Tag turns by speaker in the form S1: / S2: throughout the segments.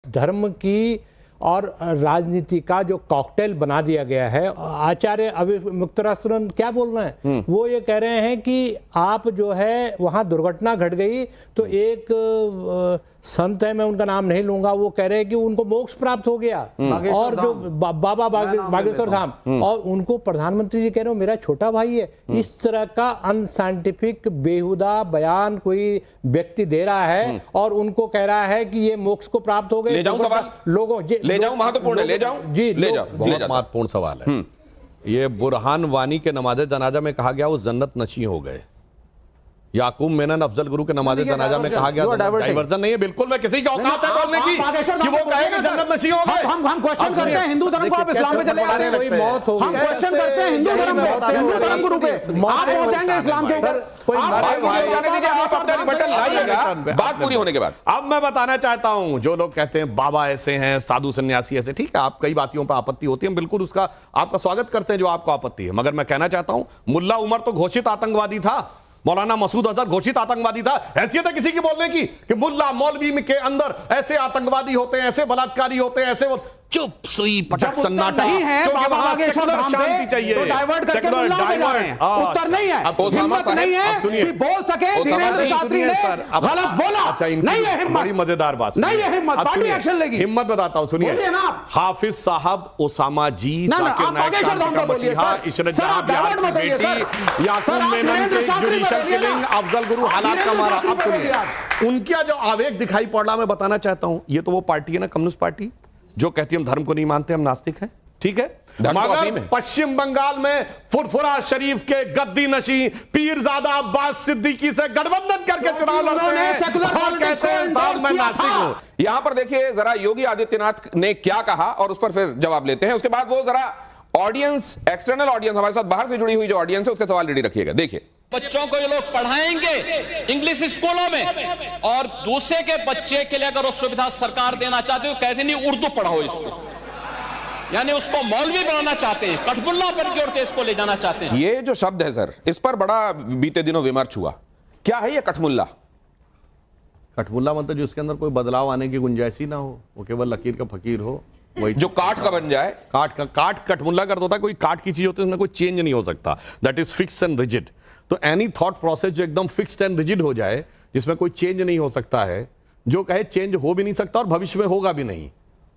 S1: धर्म की और राजनीति का जो कॉकटेल बना दिया गया है। आचार्य अभी मुक्तरासुरन क्या बोल रहे हैं, वो ये कह रहे हैं कि आप जो है वहां दुर्घटना घट गई तो एक संत है, मैं उनका नाम नहीं लूंगा, वो कह रहे हैं कि उनको मोक्ष प्राप्त हो गया, और जो बाबा बागेश्वर धाम, और उनको प्रधानमंत्री जी कह रहे हो मेरा छोटा भाई है। इस तरह का अनसाइंटिफिक बेहुदा बयान कोई व्यक्ति दे रहा है और उनको कह रहा है कि ये मोक्ष को प्राप्त हो गए।
S2: ले जाऊं सवाल,
S1: लोगों
S2: ले जाऊं, महत्वपूर्ण है, ले जाऊं
S1: जी,
S2: ले जाओ,
S3: बहुत महत्वपूर्ण सवाल है। ये बुरहान वानी के नमाज़े जनाजा में कहा गया वो जन्नत नशी हो गए। याकूब मेनन अफजल गुरु के नमाज़े जनाजा में कहा गया डाइवर्जन नहीं है। बिल्कुल, मैं किसी का औकात है बोलने की कि वो कहे कि जन्नत नशी हो गए।
S4: हम क्वेश्चन करते हैं हिंदू धर्म को, आप इस्लाम में चले आते हैं।
S1: मौत हो
S4: हम क्वेश्चन करते हैं हिंदू धर्म को, हिंदू धर्म गुरु पे आप पहुंचाएंगे इस्लाम के ऊपर।
S2: आप अपना रिबटन लाइएगा बात पूरी होने के बाद।
S3: अब मैं बताना चाहता हूं, जो लोग कहते हैं बाबा ऐसे हैं, साधु सन्यासी ऐसे, ठीक है, आप कई बातों पर आपत्ति होती है, बिल्कुल उसका आपका स्वागत करते हैं जो आपको आपत्ति है, मगर मैं कहना चाहता हूं मुल्ला उमर तो घोषित आतंकवादी था, मौलाना मसूद अजहर घोषित आतंकवादी था। हैसियत है किसी की बोलने की कि मुल्ला मौलवी के अंदर ऐसे आतंकवादी होते हैं, ऐसे बलात्कारी होते हैं, ऐसे चुप सुई पटक सन्नाटा
S4: नहीं है, बाबा बागेश्वर धाम पे
S3: शांति चाहिए,
S4: तो डाइवर्ट करके मुल्ला पे जा रहे हैं। उत्तर नहीं है, हिम्मत नहीं है कि बोल सके धीरेन्द्र शास्त्री ने गलत बोला। नहीं है हिम्मत,
S3: बड़ी मजेदार बात
S4: नहीं है हिम्मत, पार्टी एक्शन लेगी।
S3: हिम्मत बताता हूं, सुनिए। हाफिज साहब, ओसामा जी, जाकिर नाइक खान का मसीहा, इशरत जहां बिहार की बेटी, याकूब मेनन के जुडिशल किलिंग, अफजल गुरु हालात का मारा। अब सुनिए, उनका जो आवेग दिखाई पड़ रहा मैं बताना चाहता हूं, ये तो वो पार्टी है ना, कम्युनिस्ट पार्टी, जो कहती है हम धर्म को नहीं मानते, हम नास्तिक हैं, ठीक है, मगर पश्चिम बंगाल में फुरफुरा शरीफ के गद्दी नशी पीरजादा अब्बास सिद्दीकी से गठबंधन करके चुनाव लड़ते हैं और कहते हैं साहब मैं नास्तिक हूं।
S2: यहां पर देखिए जरा योगी आदित्यनाथ ने क्या कहा और उस पर फिर जवाब लेते हैं। उसके बाद वो जरा ऑडियंस, एक्सटर्नल ऑडियंस, हमारे साथ बाहर से जुड़ी हुई जो ऑडियंस है उसके सवाल रेडी रखिएगा। देखिए,
S5: बच्चों को ये लोग पढ़ाएंगे इंग्लिश स्कूलों में, और दूसरे के बच्चे के लिए अगर वो सुविधा सरकार देना चाहती है, कहते नहीं उर्दू पढ़ाओ इसको, यानी उसको मौलवी बनाना चाहते हैं, कठपुल्ला पर की ओर इसको ले जाना चाहते हैं।
S2: ये जो शब्द है सर, इस पर बड़ा बीते दिनों विमर्श हुआ। क्या है ये कठमुल्ला?
S3: कठमुल्ला मतलब जो इसके अंदर कोई बदलाव आने की गुंजाइश ही ना हो, वो केवल लकीर का फकीर हो, वही
S2: जो काठ का बन जाए।
S3: काठ कठमुल्ला कर होता है, कोई काठ की चीज होती है उसमें कोई चेंज नहीं हो सकता, that is fix and rigid. तो एनी थॉट प्रोसेस जो एकदम फिक्स्ड एंड रिजिड हो जाए, जिसमें कोई चेंज नहीं हो सकता है, जो कहे चेंज हो भी नहीं सकता और भविष्य में होगा भी नहीं,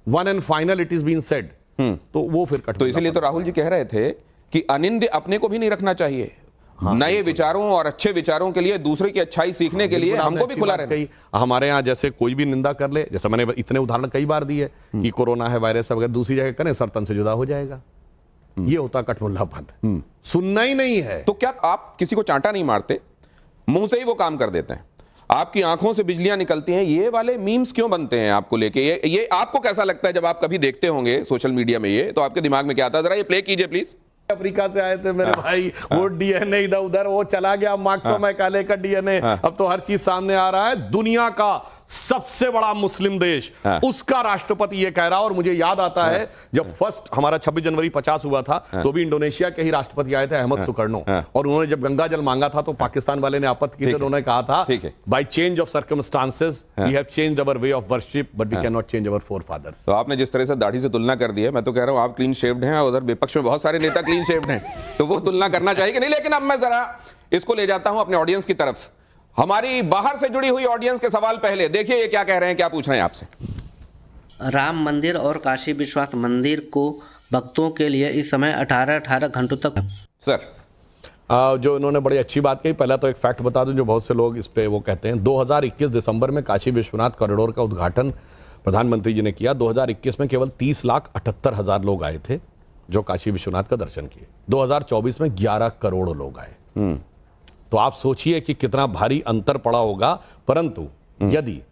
S3: one and final it is been said, तो वो फिर
S2: तो इसीलिए तो राहुल जी कह रहे थे कि अनिंद अपने को भी नहीं रखना चाहिए। नए विचारों और अच्छे विचारों के लिए, दूसरे की अच्छाई सीखने के लिए हमको भी खुला रहना।
S3: हमारे यहाँ जैसे कोई भी निंदा कर ले, जैसे मैंने इतने उदाहरण कई बार दिए कि कोरोना है, वायरस है, वगैरह दूसरी जगह करें सरतन से जुदा हो जाएगा, ये होता कठमुल्लापन, सुनना ही नहीं है।
S2: तो क्या आप किसी को चांटा नहीं मारते, मुंह से ही वो काम कर देते हैं, आपकी आंखों से बिजलियां निकलती हैं, ये वाले मीम्स क्यों बनते हैं आपको लेके? ये आपको कैसा लगता है जब आप कभी देखते होंगे सोशल मीडिया में ये, तो आपके दिमाग में क्या आता है? जरा ये प्ले कीजिए प्लीज।
S3: अफ्रीका से आए थे मेरे भाई, वो डीएनए इधर उधर वो चला गया, मार्क्सो मैकाले का डीएनए, अब तो हर चीज सामने आ रहा है। दुनिया का सबसे बड़ा मुस्लिम देश, उसका राष्ट्रपति ये कह रहा, और मुझे याद आता है जब फर्स्ट हमारा 26 जनवरी 50 हुआ था, तो भी इंडोनेशिया के ही राष्ट्रपति आए थे, अहमद सुकर्नो, और उन्होंने जब गंगा जल मांगा था तो पाकिस्तान वाले ने आपत्ति की थी, उन्होंने कहा था by change of circumstances we have changed our way of worship but we can not change our forefathers.
S2: तो आपने जिस तरह से दाढ़ी से तुलना कर दी है, मैं तो कह रहा हूं आप क्लीन शेव्ड हैं, उधर विपक्ष में बहुत सारे नेता क्लीन शेव्ड हैं, तो वो तुलना करना चाहिए कि नहीं। लेकिन अब मैं जरा इसको ले जाता हूं अपने ऑडियंस की तरफ, हमारी बाहर से जुड़ी हुई ऑडियंस के सवाल। पहले देखिए ये क्या कह रहे हैं, क्या पूछ रहे हैं आपसे।
S6: राम मंदिर और काशी विश्वनाथ मंदिर को भक्तों के लिए इस समय 18 घंटों तक
S2: सर
S3: जो इन्होंने बड़ी अच्छी बात कही। पहला तो एक फैक्ट बता दूं जो बहुत से लोग इस पे वो कहते हैं, 2021 दिसंबर में काशी विश्वनाथ कॉरिडोर का उद्घाटन प्रधानमंत्री जी ने किया। 2021 में केवल 30,78,000 लोग आए थे जो काशी विश्वनाथ का दर्शन किए। 2024 में 11 करोड़ लोग आए। तो आप सोचिए कि कितना भारी अंतर पड़ा होगा। परंतु यदि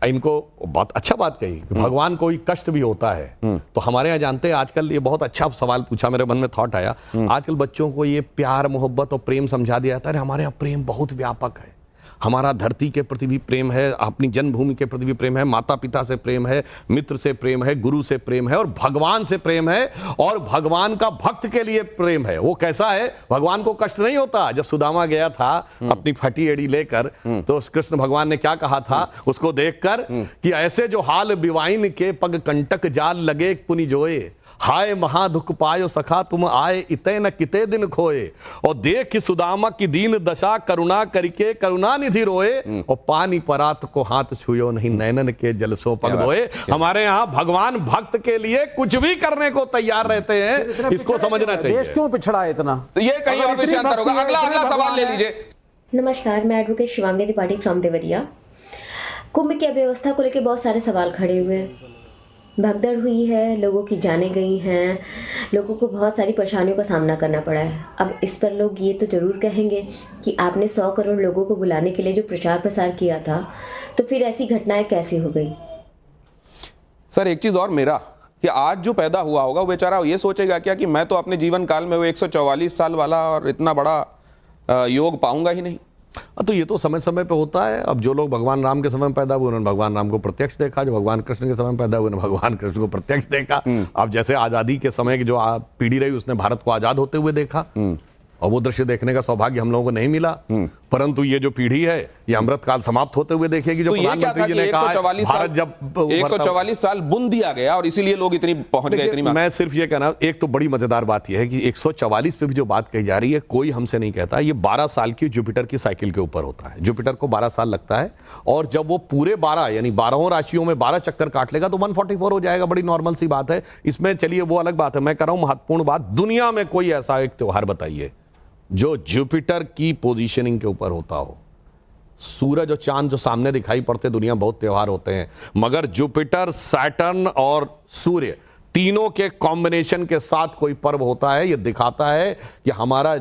S3: इनको बात बात कही, भगवान को ही कष्ट भी होता है, तो हमारे यहाँ जानते हैं आजकल, ये बहुत अच्छा सवाल पूछा, मेरे मन में थॉट आया, आजकल बच्चों को ये प्यार मोहब्बत और प्रेम समझा दिया जाता है। हमारे यहाँ प्रेम बहुत व्यापक है, हमारा धरती के प्रति भी प्रेम है, अपनी जन्मभूमि के प्रति भी प्रेम है, माता पिता से प्रेम है, मित्र से प्रेम है, गुरु से प्रेम है और भगवान से प्रेम है और भगवान का भक्त के लिए प्रेम है। वो कैसा है, भगवान को कष्ट नहीं होता। जब सुदामा गया था अपनी फटी एड़ी लेकर, तो कृष्ण भगवान ने क्या कहा था उसको देखकर कि ऐसे जो हाल बिवाइन के पग कंटक जाल लगे पुनि जोए, हाय महादुख पायो सखा तुम आए इते न किते दिन खोए, और देख सुदामा की दीन दशा करुणा करके करुणा निधि रोए, और पानी परात को हाथ छुयो नहीं नैनन के जलसों पग धोए। हमारे यहाँ भगवान भक्त के लिए कुछ भी करने को तैयार रहते हैं, इसको समझना चाहिए।
S4: देश क्यों पिछड़ा है इतना?
S2: तो ये कहीं और विषयांतर होगा। अगला सवाल ले लीजिए।
S7: नमस्कार, मैं एडवोकेट शिवांगी त्रिपाठी फ्रॉम देवरिया। कुंभ की अव्यवस्था को लेकर बहुत सारे सवाल खड़े हुए हैं। भगदड़ हुई है, लोगों की जानें गई हैं, लोगों को बहुत सारी परेशानियों का सामना करना पड़ा है। अब इस पर लोग ये तो ज़रूर कहेंगे कि आपने 100 करोड़ लोगों को बुलाने के लिए जो प्रचार प्रसार किया था, तो फिर ऐसी घटनाएं कैसे हो गई?
S2: सर एक चीज़ और मेरा कि आज जो पैदा हुआ होगा वो बेचारा ये सोचेगा क्या कि मैं तो अपने जीवन काल में वो 144 साल वाला और इतना बड़ा योग पाऊंगा ही नहीं।
S3: तो ये तो समय समय पे होता है। अब जो लोग भगवान राम के समय में पैदा हुए उन्होंने भगवान राम को प्रत्यक्ष देखा, जो भगवान कृष्ण के समय में पैदा हुए उन्होंने भगवान कृष्ण को प्रत्यक्ष देखा। अब जैसे आजादी के समय की जो पीढ़ी रही उसने भारत को आजाद होते हुए देखा, और वो दृश्य देखने का सौभाग्य हम लोगों को नहीं मिला। परंतु ये जो पीढ़ी है ये अमृत काल समाप्त होते हुए देखेगी। जो प्रधानमंत्री जी ने कहा भारत जब
S2: 144 साल बुन दिया गया और इसीलिए लोग इतनी पहुंच गए इतनी।
S3: मैं सिर्फ ये कहना, एक तो बड़ी मजेदार बात यह है कि 144 पे भी जो बात कही जा रही है कोई हमसे नहीं कहता। ये 12 साल की जुपिटर की साइकिल के ऊपर होता है। जुपिटर को 12 साल लगता है और जब वो पूरे 12 यानी 12 राशियों में 12 चक्कर काट लेगा तो 144 हो जाएगा। बड़ी नॉर्मल सी बात है इसमें। चलिए वो अलग बात है। मैं कह रहा हूं महत्वपूर्ण बात, दुनिया में कोई ऐसा एक त्योहार बताइए जो जुपिटर की पोजीशनिंग के ऊपर होता हो। सूरज और चांद जो सामने दिखाई पड़ते, दुनिया बहुत त्योहार होते हैं, मगर जुपिटर, सैटर्न और सूर्य तीनों के कॉम्बिनेशन के साथ कोई पर्व होता है। यह दिखाता है कि हमारा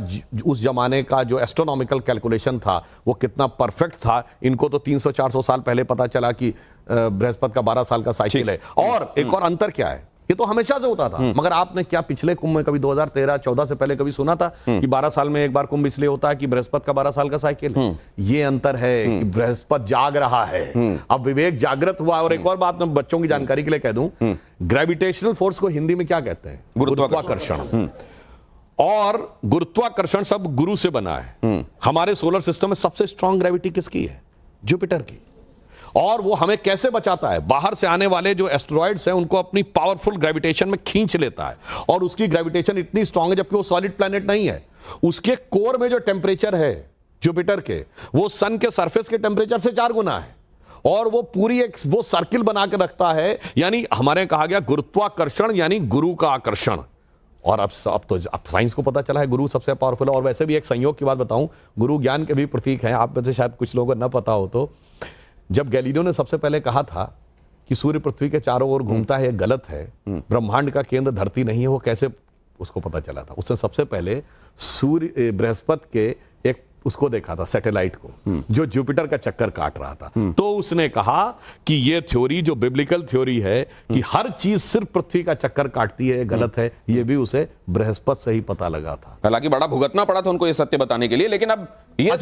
S3: उस जमाने का जो एस्ट्रोनॉमिकल कैलकुलेशन था वो कितना परफेक्ट था। इनको तो 300-400 साल पहले पता चला कि बृहस्पति का 12 साल का साइकिल है। और एक और अंतर क्या है, ये तो हमेशा से होता था, मगर आपने क्या पिछले कुंभ में कभी 2013-14 से पहले कभी सुना था कि 12 साल में एक बार कुंभ इसलिए होता है कि बृहस्पति का 12 साल का साइकिल है? ये अंतर है कि बृहस्पति जाग रहा है, अब विवेक जागृत हुआ। और एक और बात मैं बच्चों की जानकारी के लिए कह दूं, ग्रेविटेशनल फोर्स को हिंदी में क्या कहते हैं? गुरुत्वाकर्षण। और गुरुत्वाकर्षण सब गुरु से बना है। हमारे सोलर सिस्टम में सबसे स्ट्रॉन्ग ग्रेविटी किसकी है? जुपिटर की। और वो हमें कैसे बचाता है? बाहर से आने वाले जो एस्टेरॉइड्स हैं उनको अपनी पावरफुल ग्रेविटेशन में खींच लेता है, और उसकी ग्रेविटेशन इतनी स्ट्रांग है, जबकि वो सॉलिड प्लैनेट नहीं है। उसके कोर में जो टेम्परेचर है जुपिटर के, वो सन के सरफेस के टेम्परेचर से 4 गुना है, और वो पूरी एक वो सर्किल बना के रखता है। यानी हमारे कहा गया गुरुत्वाकर्षण यानी गुरु का आकर्षण। और अब साइंस को पता चला है गुरु सबसे पावरफुल है। और वैसे भी एक संयोग की बात बताऊं, गुरु ज्ञान के भी प्रतीक हैं। आप में से शायद कुछ लोगों को न पता हो, तो जब गैलीलियो ने सबसे पहले कहा था कि सूर्य पृथ्वी के चारों ओर घूमता है, गलत है, ब्रह्मांड का केंद्र धरती नहीं है, वो कैसे उसको पता चला था? उसने सबसे पहले सूर्य बृहस्पति के एक उसको देखा था, सैटेलाइट को, जो जुपिटर का चक्कर काट रहा था। तो उसने कहा कि ये थ्योरी जो बिब्लिकल थ्योरी है कि हर चीज सिर्फ पृथ्वी का चक्कर काटती है, गलत है। ये भी उसे बृहस्पति से ही पता लगा था।
S2: हालांकि बड़ा भुगतना पड़ा था उनको ये सत्य बताने के लिए, लेकिन अब ये